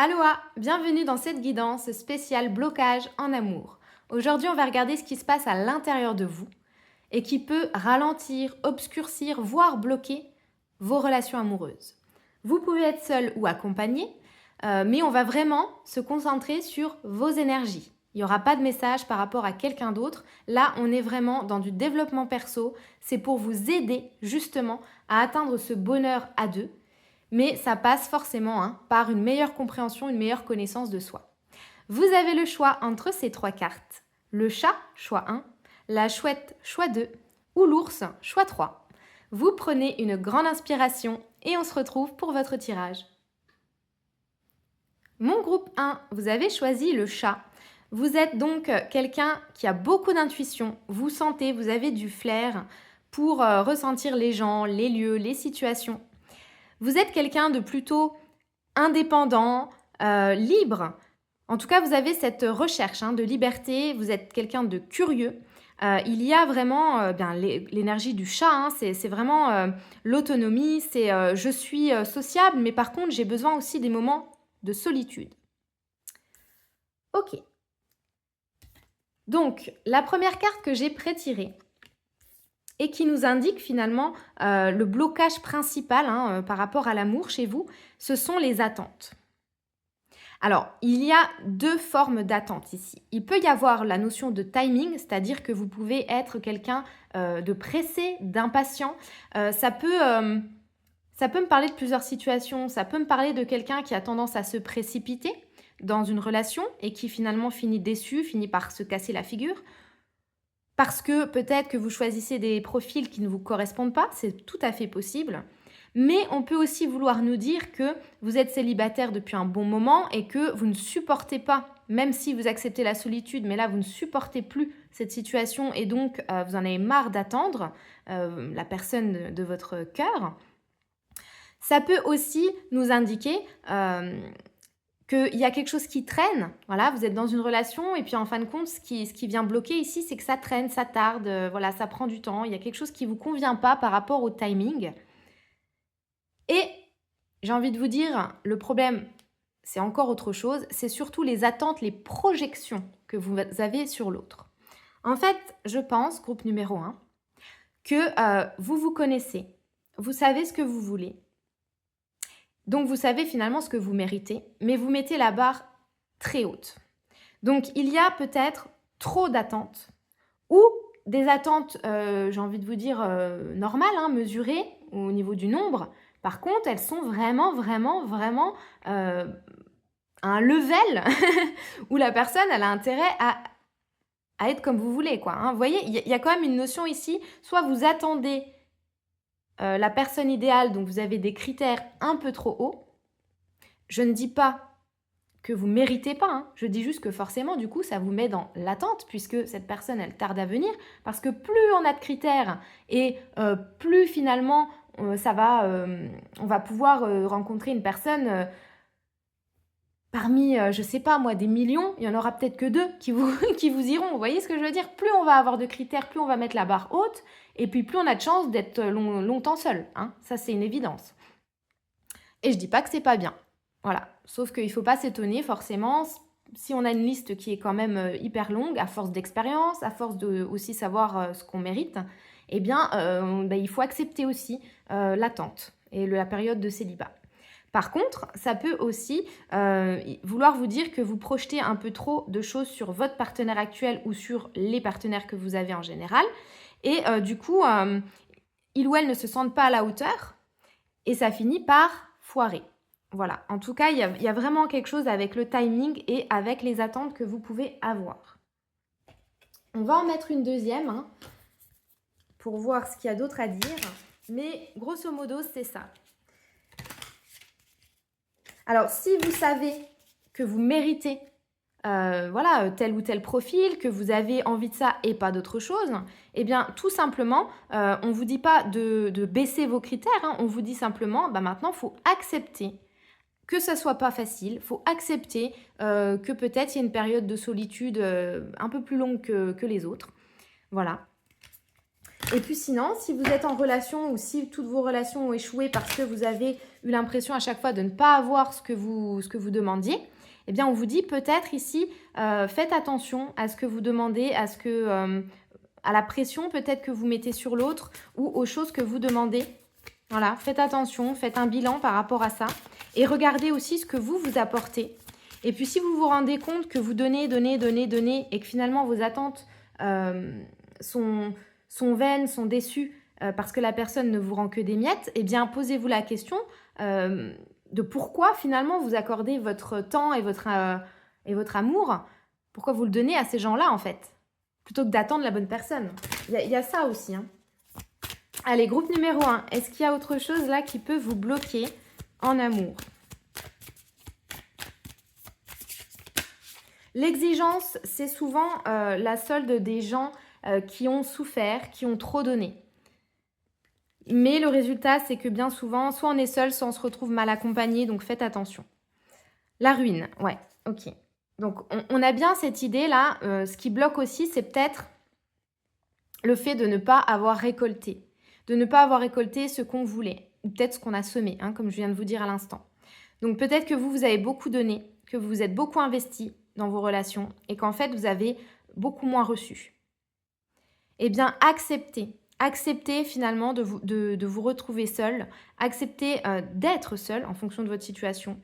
Aloha, bienvenue dans cette guidance spéciale blocage en amour. Aujourd'hui, on va regarder ce qui se passe à l'intérieur de vous et qui peut ralentir, obscurcir, voire bloquer vos relations amoureuses. Vous pouvez être seul ou accompagné, mais on va vraiment se concentrer sur vos énergies. Il n'y aura pas de message par rapport à quelqu'un d'autre. Là, on est vraiment dans du développement perso. C'est pour vous aider justement à atteindre ce bonheur à deux. Mais ça passe forcément par une meilleure compréhension, une meilleure connaissance de soi. Vous avez le choix entre ces trois cartes. Le chat, choix 1, la chouette, choix 2, ou l'ours, choix 3. Vous prenez une grande inspiration et on se retrouve pour votre tirage. Mon groupe 1, vous avez choisi le chat. Vous êtes donc quelqu'un qui a beaucoup d'intuition, vous sentez, vous avez du flair pour ressentir les gens, les lieux, les situations. Vous êtes quelqu'un de plutôt indépendant, libre. En tout cas, vous avez cette recherche de liberté, vous êtes quelqu'un de curieux. Il y a vraiment l'énergie du chat, c'est vraiment l'autonomie, c'est je suis sociable, mais par contre, j'ai besoin aussi des moments de solitude. Ok. Donc, la première carte que j'ai prétirée, et qui nous indique finalement le blocage principal par rapport à l'amour chez vous, ce sont les attentes. Alors, il y a deux formes d'attente ici. Il peut y avoir la notion de timing, c'est-à-dire que vous pouvez être quelqu'un de pressé, d'impatient. Ça peut me parler de plusieurs situations. Ça peut me parler de quelqu'un qui a tendance à se précipiter dans une relation et qui finalement finit déçu, finit par se casser la figure. Parce que peut-être que vous choisissez des profils qui ne vous correspondent pas, c'est tout à fait possible. Mais on peut aussi vouloir nous dire que vous êtes célibataire depuis un bon moment et que vous ne supportez pas, même si vous acceptez la solitude, mais là vous ne supportez plus cette situation et donc vous en avez marre d'attendre la personne de votre cœur. Ça peut aussi nous indiquer qu'il y a quelque chose qui traîne. Voilà, vous êtes dans une relation et puis en fin de compte, ce qui vient bloquer ici, c'est que ça traîne, ça tarde, voilà, ça prend du temps. Il y a quelque chose qui ne vous convient pas par rapport au timing. Et j'ai envie de vous dire, le problème, c'est encore autre chose. C'est surtout les attentes, les projections que vous avez sur l'autre. En fait, je pense, groupe numéro 1, que vous vous connaissez. Vous savez ce que vous voulez. Donc, vous savez finalement ce que vous méritez, mais vous mettez la barre très haute. Donc, il y a peut-être trop d'attentes ou des attentes, j'ai envie de vous dire, normales, mesurées au niveau du nombre. Par contre, elles sont vraiment à un level où la personne, elle a intérêt à être comme vous voulez, quoi. Vous voyez, il y a quand même une notion ici, soit vous attendez la personne idéale, donc vous avez des critères un peu trop hauts. Je ne dis pas que vous ne méritez pas, je dis juste que forcément, du coup, ça vous met dans l'attente puisque cette personne, elle tarde à venir parce que plus on a de critères et plus finalement, on va pouvoir rencontrer une personne parmi, je sais pas moi, des millions, il y en aura peut-être que 2 qui vous iront. Vous voyez ce que je veux dire? Plus on va avoir de critères, plus on va mettre la barre haute et puis plus on a de chances d'être longtemps seul. Ça, c'est une évidence. Et je dis pas que c'est pas bien. Voilà. Sauf qu'il ne faut pas s'étonner forcément si on a une liste qui est quand même hyper longue, à force d'expérience, à force de aussi savoir ce qu'on mérite, eh bien, il faut accepter aussi l'attente et la période de célibat. Par contre, ça peut aussi vouloir vous dire que vous projetez un peu trop de choses sur votre partenaire actuel ou sur les partenaires que vous avez en général. Et du coup, ils ou elles ne se sentent pas à la hauteur et ça finit par foirer. Voilà, en tout cas, il y a vraiment quelque chose avec le timing et avec les attentes que vous pouvez avoir. On va en mettre une deuxième pour voir ce qu'il y a d'autre à dire. Mais grosso modo, c'est ça. Alors, si vous savez que vous méritez tel ou tel profil, que vous avez envie de ça et pas d'autre chose, eh bien, tout simplement, on ne vous dit pas de baisser vos critères, on vous dit simplement, maintenant, il faut accepter que ça soit pas facile, il faut accepter que peut-être il y a une période de solitude un peu plus longue que les autres. Voilà. Et puis sinon, si vous êtes en relation ou si toutes vos relations ont échoué parce que vous avez eu l'impression à chaque fois de ne pas avoir ce que vous demandiez, eh bien on vous dit peut-être ici, faites attention à ce que vous demandez, à la pression peut-être que vous mettez sur l'autre ou aux choses que vous demandez. Voilà, faites attention, faites un bilan par rapport à ça et regardez aussi ce que vous apportez. Et puis si vous vous rendez compte que vous donnez et que finalement vos attentes sont vaines, sont déçues parce que la personne ne vous rend que des miettes, eh bien posez-vous la question de pourquoi finalement vous accordez votre temps et votre amour, pourquoi vous le donnez à ces gens-là en fait, plutôt que d'attendre la bonne personne. Il y a ça aussi. Hein. Allez, groupe numéro 1, est-ce qu'il y a autre chose là qui peut vous bloquer en amour? L'exigence, c'est souvent la solde des gens qui ont souffert, qui ont trop donné. Mais le résultat, c'est que bien souvent, soit on est seul, soit on se retrouve mal accompagné, donc faites attention. La ruine, ouais, ok. Donc on a bien cette idée-là. Ce qui bloque aussi, c'est peut-être le fait de ne pas avoir récolté. De ne pas avoir récolté ce qu'on voulait, ou peut-être ce qu'on a semé, hein, comme je viens de vous dire à l'instant. Donc peut-être que vous avez beaucoup donné, que vous vous êtes beaucoup investi dans vos relations et qu'en fait, vous avez beaucoup moins reçu. Eh bien, acceptez finalement de vous retrouver seul, acceptez d'être seul en fonction de votre situation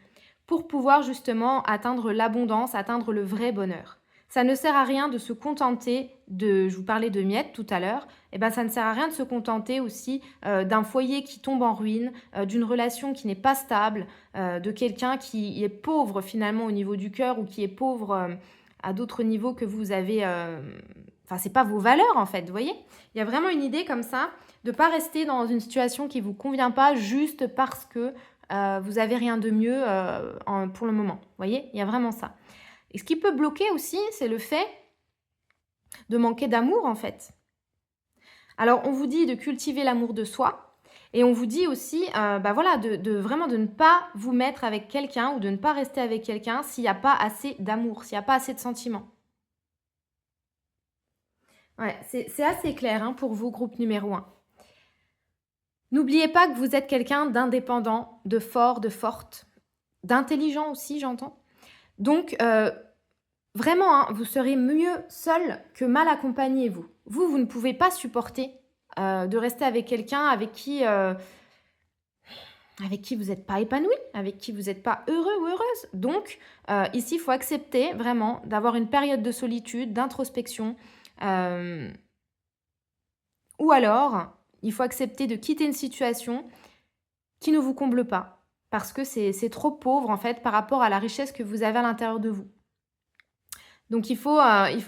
pour pouvoir justement atteindre l'abondance, atteindre le vrai bonheur. Ça ne sert à rien de se contenter je vous parlais de miettes tout à l'heure, eh ben ça ne sert à rien de se contenter aussi d'un foyer qui tombe en ruine, d'une relation qui n'est pas stable, de quelqu'un qui est pauvre finalement au niveau du cœur ou qui est pauvre à d'autres niveaux que vous avez... Enfin, c'est pas vos valeurs en fait, vous voyez? Il y a vraiment une idée comme ça de ne pas rester dans une situation qui ne vous convient pas juste parce que vous n'avez rien de mieux pour le moment. Vous voyez? Il y a vraiment ça. Et ce qui peut bloquer aussi, c'est le fait de manquer d'amour en fait. Alors, on vous dit de cultiver l'amour de soi et on vous dit aussi voilà, vraiment de ne pas vous mettre avec quelqu'un ou de ne pas rester avec quelqu'un s'il n'y a pas assez d'amour, s'il n'y a pas assez de sentiments. Ouais, c'est assez clair hein, pour vous, groupe numéro 1. N'oubliez pas que vous êtes quelqu'un d'indépendant, de fort, de forte, d'intelligent aussi, j'entends. Donc, vraiment, hein, vous serez mieux seul que mal accompagné, vous. Vous ne pouvez pas supporter de rester avec quelqu'un avec qui vous n'êtes pas épanoui, avec qui vous n'êtes pas heureux ou heureuse. Donc, ici, il faut accepter vraiment d'avoir une période de solitude, d'introspection. Ou alors, il faut accepter de quitter une situation qui ne vous comble pas. Parce que c'est trop pauvre, en fait, par rapport à la richesse que vous avez à l'intérieur de vous. Donc, il faut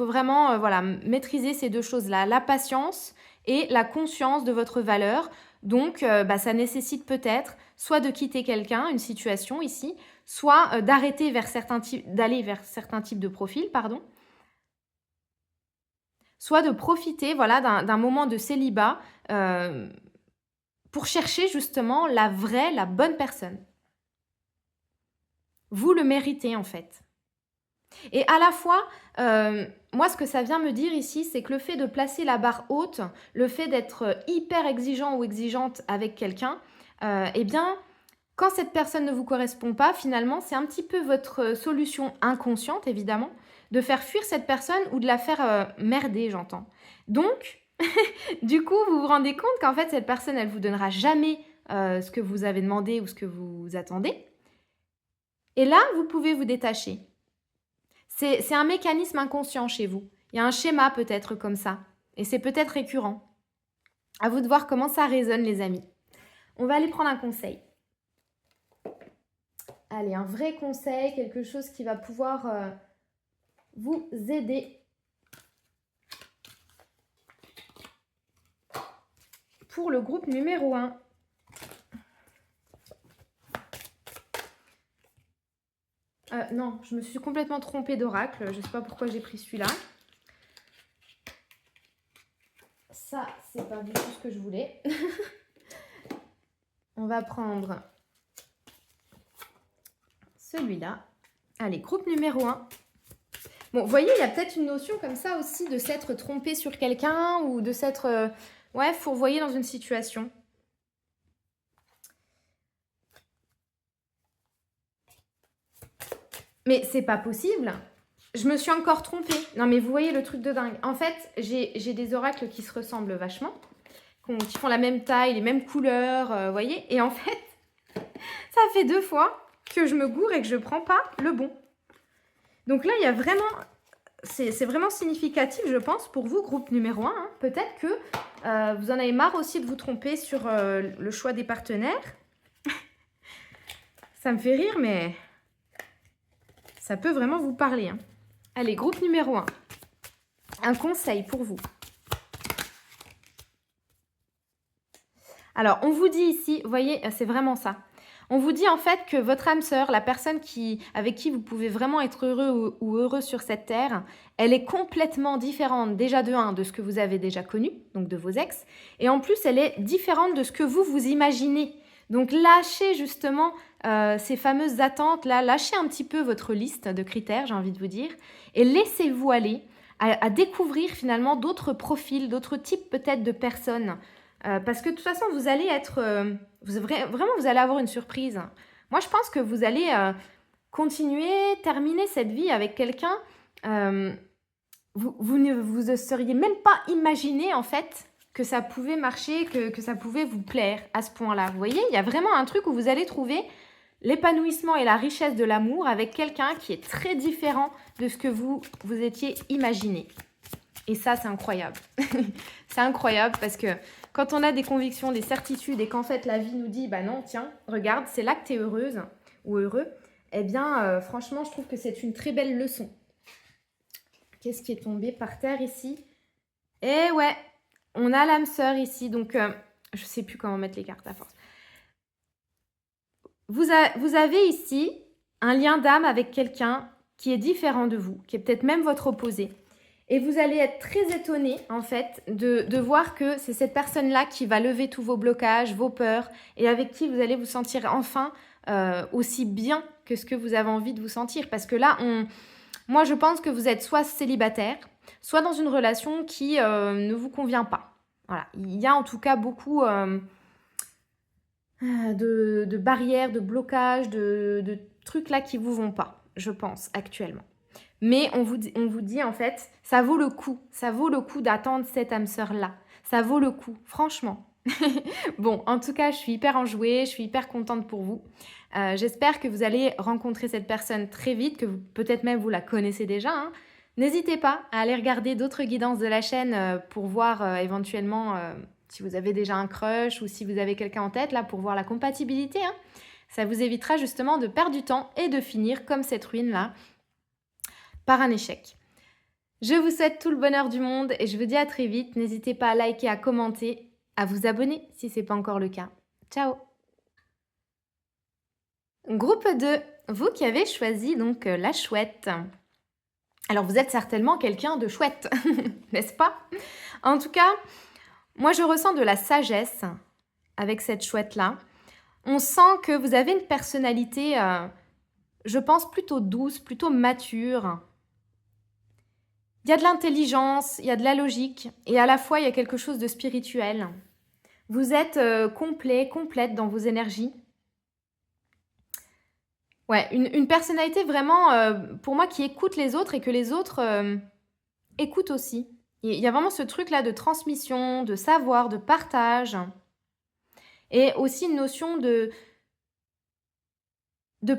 vraiment maîtriser ces deux choses-là, la patience et la conscience de votre valeur. Donc, ça nécessite peut-être soit de quitter quelqu'un, une situation ici, soit d'aller vers certains types de profils, pardon. Soit de profiter d'un moment de célibat pour chercher justement la bonne personne. Vous le méritez en fait. Et à la fois, moi ce que ça vient me dire ici, c'est que le fait de placer la barre haute, le fait d'être hyper exigeant ou exigeante avec quelqu'un, eh bien, quand cette personne ne vous correspond pas, finalement, c'est un petit peu votre solution inconsciente, évidemment, de faire fuir cette personne ou de la faire merder, j'entends. Donc, du coup, vous vous rendez compte qu'en fait, cette personne, elle vous donnera jamais ce que vous avez demandé ou ce que vous attendez. Et là, vous pouvez vous détacher. C'est un mécanisme inconscient chez vous. Il y a un schéma peut-être comme ça. Et c'est peut-être récurrent. À vous de voir comment ça résonne, les amis. On va aller prendre un conseil. Allez, un vrai conseil, quelque chose qui va pouvoir vous aider. Pour le groupe numéro 1. Non, je me suis complètement trompée d'oracle. Je ne sais pas pourquoi j'ai pris celui-là. Ça, c'est pas du tout ce que je voulais. On va prendre celui-là. Allez, groupe numéro 1. Bon, vous voyez, il y a peut-être une notion comme ça aussi de s'être trompé sur quelqu'un ou de s'être... Ouais, fourvoyé dans une situation. Mais c'est pas possible. Je me suis encore trompée. Non, mais vous voyez le truc de dingue. En fait, j'ai des oracles qui se ressemblent vachement, qui font la même taille, les mêmes couleurs, vous voyez. Et en fait, ça fait 2 fois que je me gourre et que je prends pas le bon. Donc là, il y a vraiment... C'est vraiment significatif, je pense, pour vous, groupe numéro 1. Hein. Peut-être que vous en avez marre aussi de vous tromper sur le choix des partenaires. Ça me fait rire, mais ça peut vraiment vous parler. Hein. Allez, groupe numéro 1. Un conseil pour vous. Alors, on vous dit ici, vous voyez, c'est vraiment ça. On vous dit en fait que votre âme sœur, la personne avec qui vous pouvez vraiment être heureux ou heureux sur cette terre, elle est complètement différente déjà de 1 de ce que vous avez déjà connu, donc de vos ex, et en plus elle est différente de ce que vous imaginez. Donc lâchez justement ces fameuses attentes, là, lâchez un petit peu votre liste de critères, j'ai envie de vous dire, et laissez-vous aller à découvrir finalement d'autres profils, d'autres types peut-être de personnes. Parce que de toute façon, vous allez être... vraiment, vous allez avoir une surprise. Moi, je pense que vous allez terminer cette vie avec quelqu'un. Vous ne vous seriez même pas imaginé, en fait, que ça pouvait marcher, que ça pouvait vous plaire à ce point-là. Vous voyez, il y a vraiment un truc où vous allez trouver l'épanouissement et la richesse de l'amour avec quelqu'un qui est très différent de ce que vous étiez imaginé. Et ça, c'est incroyable. C'est incroyable parce que quand on a des convictions, des certitudes et qu'en fait la vie nous dit, bah non, tiens, regarde, c'est là que tu es heureuse ou heureux, eh bien, franchement, je trouve que c'est une très belle leçon. Qu'est-ce qui est tombé par terre ici? Eh ouais, on a l'âme sœur ici, donc je ne sais plus comment mettre les cartes à force. Vous avez ici un lien d'âme avec quelqu'un qui est différent de vous, qui est peut-être même votre opposé. Et vous allez être très étonné, en fait, de voir que c'est cette personne-là qui va lever tous vos blocages, vos peurs, et avec qui vous allez vous sentir enfin aussi bien que ce que vous avez envie de vous sentir. Parce que là, moi, je pense que vous êtes soit célibataire, soit dans une relation qui ne vous convient pas. Voilà. Il y a en tout cas beaucoup de barrières, de blocages, de trucs là qui ne vous vont pas, je pense, actuellement. Mais on vous dit en fait, ça vaut le coup d'attendre cette âme sœur-là. Ça vaut le coup, franchement. Bon, en tout cas, je suis hyper enjouée, je suis hyper contente pour vous. J'espère que vous allez rencontrer cette personne très vite, que peut-être même vous la connaissez déjà. Hein. N'hésitez pas à aller regarder d'autres guidances de la chaîne pour voir éventuellement si vous avez déjà un crush ou si vous avez quelqu'un en tête là pour voir la compatibilité. Hein. Ça vous évitera justement de perdre du temps et de finir comme cette ruine-là par un échec. Je vous souhaite tout le bonheur du monde et je vous dis à très vite. N'hésitez pas à liker, à commenter, à vous abonner si ce n'est pas encore le cas. Ciao! Groupe 2, vous qui avez choisi donc la chouette. Alors vous êtes certainement quelqu'un de chouette, n'est-ce pas? En tout cas, moi je ressens de la sagesse avec cette chouette-là. On sent que vous avez une personnalité, je pense, plutôt douce, plutôt mature. Il y a de l'intelligence, il y a de la logique et à la fois il y a quelque chose de spirituel. Vous êtes complète dans vos énergies. Ouais, une personnalité vraiment, pour moi, qui écoute les autres et que les autres écoutent aussi. Il y a vraiment ce truc-là de transmission, de savoir, de partage. Et aussi une notion de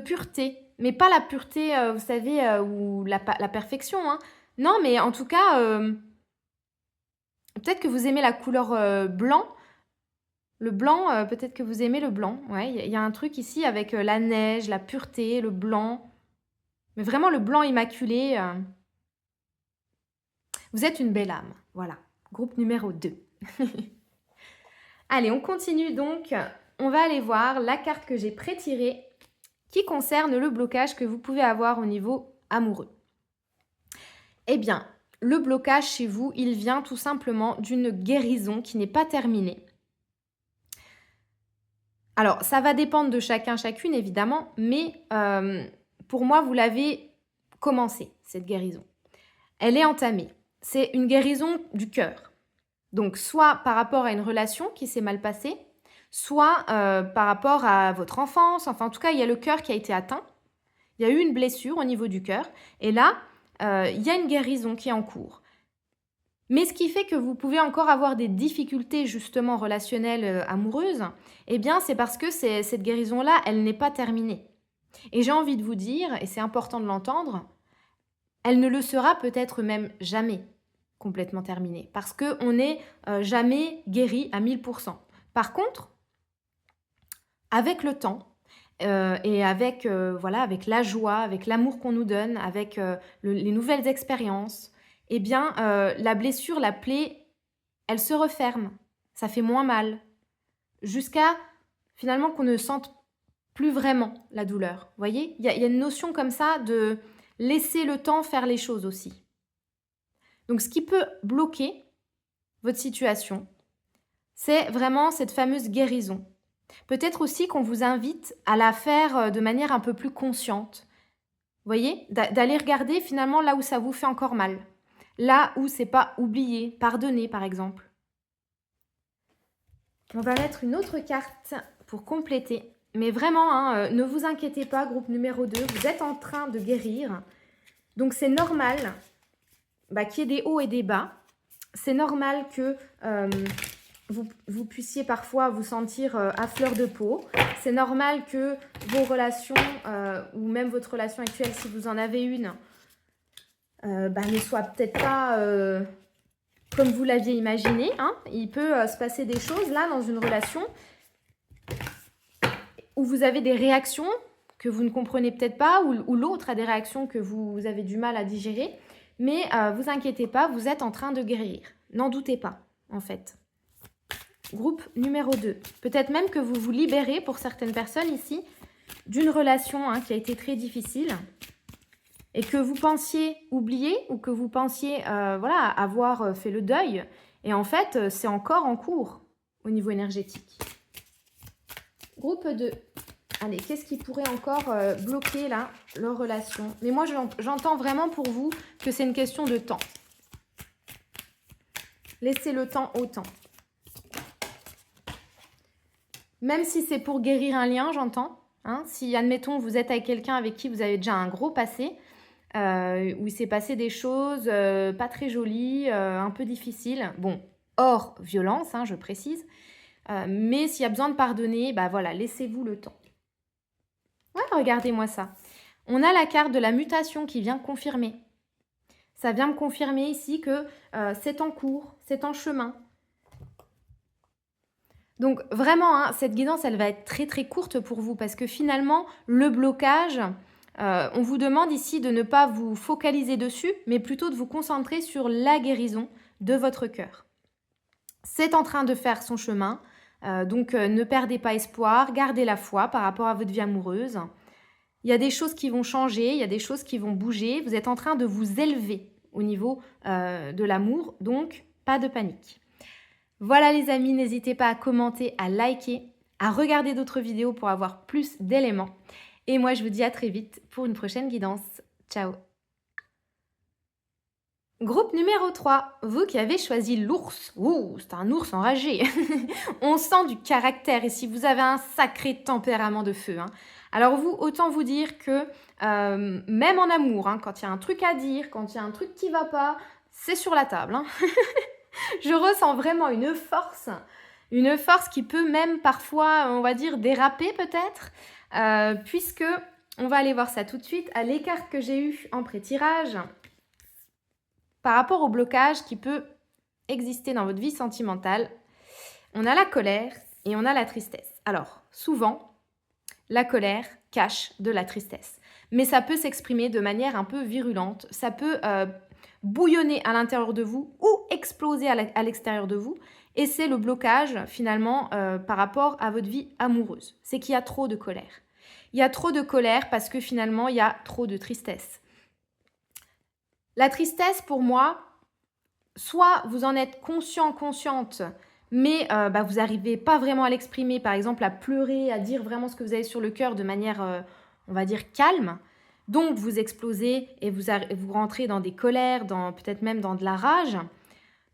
pureté. Mais pas la pureté, vous savez, ou la perfection, hein. Non, mais en tout cas, peut-être que vous aimez la couleur blanc. Le blanc, peut-être que vous aimez le blanc. Ouais, il y a un truc ici avec la neige, la pureté, le blanc. Mais vraiment le blanc immaculé. Vous êtes une belle âme. Voilà. Groupe numéro 2. Allez, on continue donc. On va aller voir la carte que j'ai pré-tirée qui concerne le blocage que vous pouvez avoir au niveau amoureux. Eh bien, le blocage chez vous, il vient tout simplement d'une guérison qui n'est pas terminée. Alors, ça va dépendre de chacun, chacune, évidemment, mais pour moi, vous l'avez commencé, cette guérison. Elle est entamée. C'est une guérison du cœur. Donc, soit par rapport à une relation qui s'est mal passée, soit par rapport à votre enfance. Enfin, en tout cas, il y a le cœur qui a été atteint. Il y a eu une blessure au niveau du cœur. Et là, il y a une guérison qui est en cours. Mais ce qui fait que vous pouvez encore avoir des difficultés justement relationnelles amoureuses, eh bien, c'est parce que cette guérison-là, elle n'est pas terminée. Et j'ai envie de vous dire, et c'est important de l'entendre, elle ne le sera peut-être même jamais complètement terminée, parce qu'on n'est jamais guéri à 1000%. Par contre, avec le temps, et avec, voilà, avec la joie, avec l'amour qu'on nous donne, avec les nouvelles expériences, eh bien, la blessure, la plaie, elle se referme. Ça fait moins mal. Jusqu'à, finalement, qu'on ne sente plus vraiment la douleur. Vous voyez, il y a une notion comme ça de laisser le temps faire les choses aussi. Donc, ce qui peut bloquer votre situation, c'est vraiment cette fameuse guérison. Peut-être aussi qu'on vous invite à la faire de manière un peu plus consciente. Vous voyez, d'aller regarder finalement là où ça vous fait encore mal. Là où c'est pas oublié, pardonné par exemple. On va mettre une autre carte pour compléter. Mais vraiment, hein, ne vous inquiétez pas, groupe numéro 2, vous êtes en train de guérir. Donc c'est normal qu'il y ait des hauts et des bas. C'est normal que vous puissiez parfois vous sentir à fleur de peau. C'est normal que vos relations, ou même votre relation actuelle, si vous en avez une, ne soit peut-être pas comme vous l'aviez imaginé. Hein. Il peut se passer des choses là dans une relation où vous avez des réactions que vous ne comprenez peut-être pas, ou l'autre a des réactions que vous avez du mal à digérer. Mais vous inquiétez pas, vous êtes en train de guérir. N'en doutez pas, en fait. Groupe numéro 2. Peut-être même que vous vous libérez, pour certaines personnes ici, d'une relation qui a été très difficile et que vous pensiez oublier ou que vous pensiez avoir fait le deuil. Et en fait, c'est encore en cours au niveau énergétique. Groupe 2. Allez, qu'est-ce qui pourrait encore bloquer là leur relation? Mais moi, j'entends vraiment pour vous que c'est une question de temps. Laissez le temps au temps. Même si c'est pour guérir un lien, j'entends. Hein, si, admettons, vous êtes avec quelqu'un avec qui vous avez déjà un gros passé, où il s'est passé des choses pas très jolies, un peu difficiles. Bon, hors violence, je précise. Mais s'il y a besoin de pardonner, voilà, laissez-vous le temps. Ouais, regardez-moi ça. On a la carte de la mutation qui vient confirmer. Ça vient me confirmer ici que c'est en cours, c'est en chemin. Donc vraiment, cette guidance, elle va être très très courte pour vous parce que finalement, le blocage, on vous demande ici de ne pas vous focaliser dessus, mais plutôt de vous concentrer sur la guérison de votre cœur. C'est en train de faire son chemin, donc ne perdez pas espoir, gardez la foi par rapport à votre vie amoureuse. Il y a des choses qui vont changer, il y a des choses qui vont bouger. Vous êtes en train de vous élever au niveau de l'amour, donc pas de panique. Voilà les amis, n'hésitez pas à commenter, à liker, à regarder d'autres vidéos pour avoir plus d'éléments. Et moi, je vous dis à très vite pour une prochaine guidance. Ciao. Groupe numéro 3, vous qui avez choisi l'ours. Ouh, c'est un ours enragé. On sent du caractère et si vous avez un sacré tempérament de feu. Alors vous, autant vous dire que même en amour, quand il y a un truc à dire, quand il y a un truc qui va pas, c'est sur la table. Je ressens vraiment une force qui peut même parfois, on va dire, déraper peut-être, puisque, on va aller voir ça tout de suite, à l'écart que j'ai eu en pré-tirage, par rapport au blocage qui peut exister dans votre vie sentimentale, on a la colère et on a la tristesse. Alors, souvent, la colère cache de la tristesse, mais ça peut s'exprimer de manière un peu virulente, ça peut bouillonner à l'intérieur de vous ou exploser à l'extérieur de vous. Et c'est le blocage finalement par rapport à votre vie amoureuse. C'est qu'il y a trop de colère. Il y a trop de colère parce que finalement, il y a trop de tristesse. La tristesse, pour moi, soit vous en êtes conscient, consciente, mais vous n'arrivez pas vraiment à l'exprimer, par exemple à pleurer, à dire vraiment ce que vous avez sur le cœur de manière, on va dire, calme. Donc, vous explosez et vous rentrez dans des colères, peut-être même dans de la rage.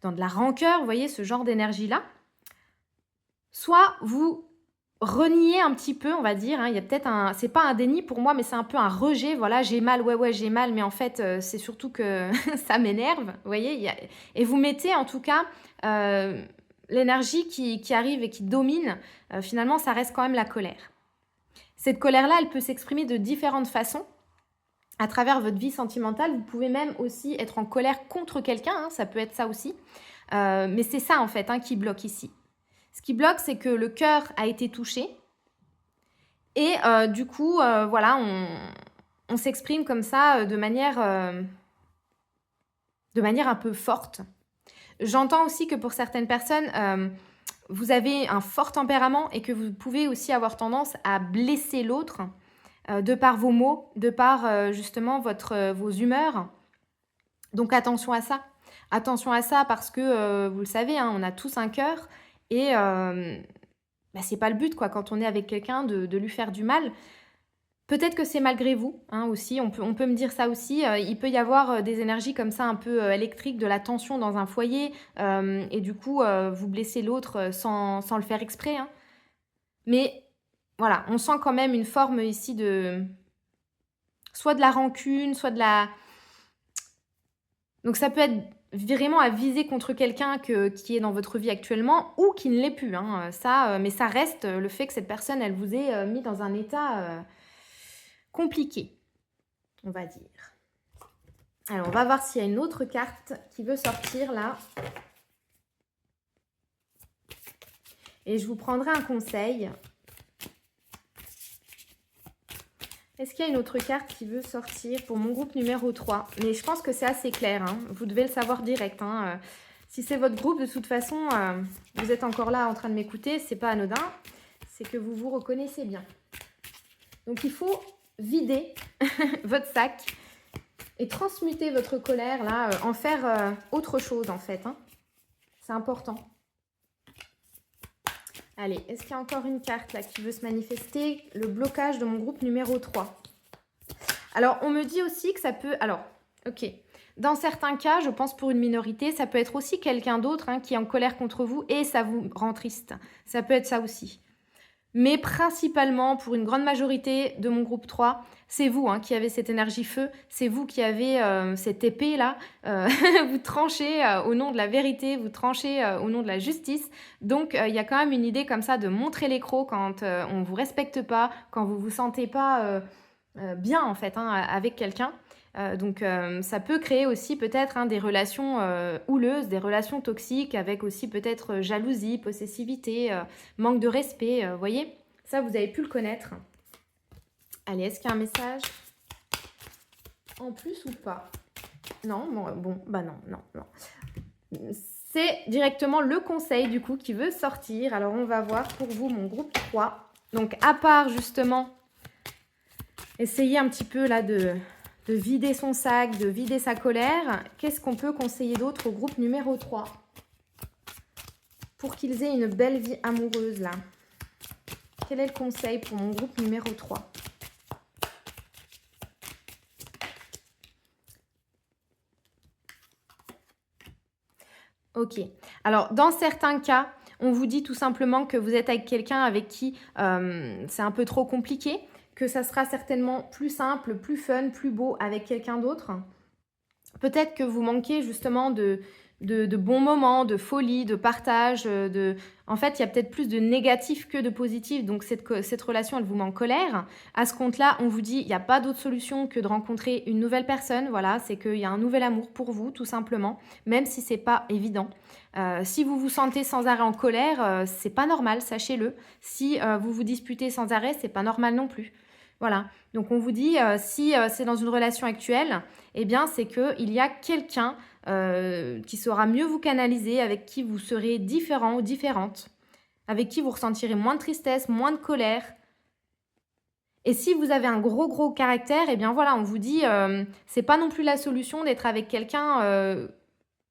dans de la rancœur, vous voyez, ce genre d'énergie-là. Soit vous reniez un petit peu, on va dire, hein, il y a peut-être c'est pas un déni pour moi, mais c'est un peu un rejet, voilà, j'ai mal, ouais, j'ai mal, mais en fait, c'est surtout que ça m'énerve, vous voyez, et vous mettez en tout cas l'énergie qui arrive et qui domine, finalement, ça reste quand même la colère. Cette colère-là, elle peut s'exprimer de différentes façons. À travers votre vie sentimentale, vous pouvez même aussi être en colère contre quelqu'un, hein, ça peut être ça aussi. Mais c'est ça, en fait, hein, qui bloque ici. Ce qui bloque, c'est que le cœur a été touché. Et du coup, voilà, on s'exprime comme ça de manière un peu forte. J'entends aussi que pour certaines personnes, vous avez un fort tempérament et que vous pouvez aussi avoir tendance à blesser l'autre de par vos mots, de par justement vos humeurs. Donc attention à ça. Attention à ça parce que, vous le savez, hein, on a tous un cœur et c'est pas le but, quoi, quand on est avec quelqu'un de lui faire du mal. Peut-être que c'est malgré vous, hein, aussi, on peut me dire ça aussi. Il peut y avoir des énergies comme ça un peu électriques, de la tension dans un foyer, et du coup, vous blessez l'autre sans le faire exprès, hein. Mais voilà, on sent quand même une forme ici soit de la rancune, soit de la... Donc ça peut être vraiment à viser contre quelqu'un qui est dans votre vie actuellement ou qui ne l'est plus, hein, mais ça reste le fait que cette personne, elle vous ait mis dans un état compliqué, on va dire. Alors, on va voir s'il y a une autre carte qui veut sortir là. Et je vous prendrai un conseil. Est-ce qu'il y a une autre carte qui veut sortir pour mon groupe numéro 3? Mais je pense que c'est assez clair, hein. Vous devez le savoir direct, hein. Si c'est votre groupe, de toute façon, vous êtes encore là en train de m'écouter, c'est pas anodin. C'est que vous vous reconnaissez bien. Donc, il faut vider votre sac et transmuter votre colère, là, en faire autre chose, en fait, hein. C'est important. Allez, est-ce qu'il y a encore une carte là qui veut se manifester? Le blocage de mon groupe numéro 3. Alors, on me dit aussi que ça peut... Alors, ok. Dans certains cas, je pense pour une minorité, ça peut être aussi quelqu'un d'autre, hein, qui est en colère contre vous et ça vous rend triste. Ça peut être ça aussi. Mais principalement, pour une grande majorité de mon groupe 3, c'est vous, hein, qui avez cette énergie feu, c'est vous qui avez cette épée-là, vous tranchez au nom de la vérité, vous tranchez au nom de la justice. Donc, il y a quand même une idée comme ça de montrer les crocs quand on ne vous respecte pas, quand vous ne vous sentez pas bien, en fait, hein, avec quelqu'un. Donc, ça peut créer aussi peut-être, hein, des relations houleuses, des relations toxiques, avec aussi peut-être jalousie, possessivité, manque de respect, vous voyez? Ça, vous avez pu le connaître. Allez, est-ce qu'il y a un message en plus ou pas? Non, bon, bah non. C'est directement le conseil, du coup, qui veut sortir. Alors, on va voir pour vous, mon groupe 3. Donc, à part, justement, essayer un petit peu, là, de vider son sac, de vider sa colère, qu'est-ce qu'on peut conseiller d'autre au groupe numéro 3 pour qu'ils aient une belle vie amoureuse, là? Quel est le conseil pour mon groupe numéro 3? Ok. Alors, dans certains cas, on vous dit tout simplement que vous êtes avec quelqu'un avec qui c'est un peu trop compliqué, que ça sera certainement plus simple, plus fun, plus beau avec quelqu'un d'autre. Peut-être que vous manquez justement de bons moments, de folie, de partage. En fait, il y a peut-être plus de négatif que de positif. Donc, cette relation, elle vous met en colère. À ce compte-là, on vous dit, il n'y a pas d'autre solution que de rencontrer une nouvelle personne. Voilà, c'est qu'il y a un nouvel amour pour vous, tout simplement, même si c'est pas évident. Si vous vous sentez sans arrêt en colère, c'est pas normal, sachez-le. Si vous vous disputez sans arrêt, c'est pas normal non plus. Voilà. Donc, on vous dit, si c'est dans une relation actuelle, eh bien, c'est qu'il y a quelqu'un qui saura mieux vous canaliser, avec qui vous serez différent ou différente, avec qui vous ressentirez moins de tristesse, moins de colère. Et si vous avez un gros caractère, eh bien voilà, on vous dit, c'est pas non plus la solution d'être avec quelqu'un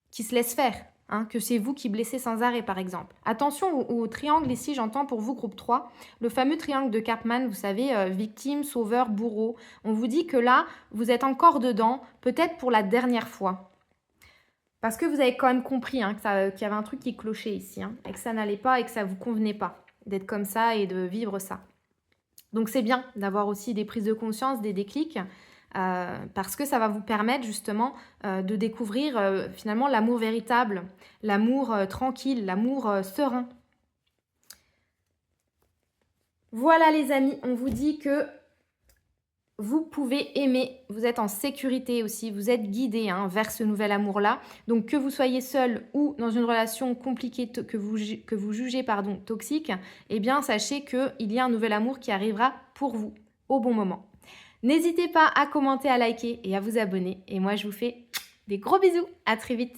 qui se laisse faire, hein, que c'est vous qui blessez sans arrêt, par exemple. Attention au triangle ici, j'entends pour vous, groupe 3, le fameux triangle de Karpman, vous savez, victime, sauveur, bourreau. On vous dit que là, vous êtes encore dedans, peut-être pour la dernière fois. Parce que vous avez quand même compris hein, qu'il y avait un truc qui clochait ici, hein, et que ça n'allait pas et que ça ne vous convenait pas d'être comme ça et de vivre ça. Donc c'est bien d'avoir aussi des prises de conscience, des déclics, parce que ça va vous permettre justement de découvrir finalement l'amour véritable, l'amour tranquille, l'amour serein. Voilà les amis, on vous dit que vous pouvez aimer, vous êtes en sécurité aussi, vous êtes guidé hein, vers ce nouvel amour-là. Donc que vous soyez seul ou dans une relation compliquée que vous jugez toxique, eh bien sachez qu'il y a un nouvel amour qui arrivera pour vous au bon moment. N'hésitez pas à commenter, à liker et à vous abonner. Et moi je vous fais des gros bisous, à très vite.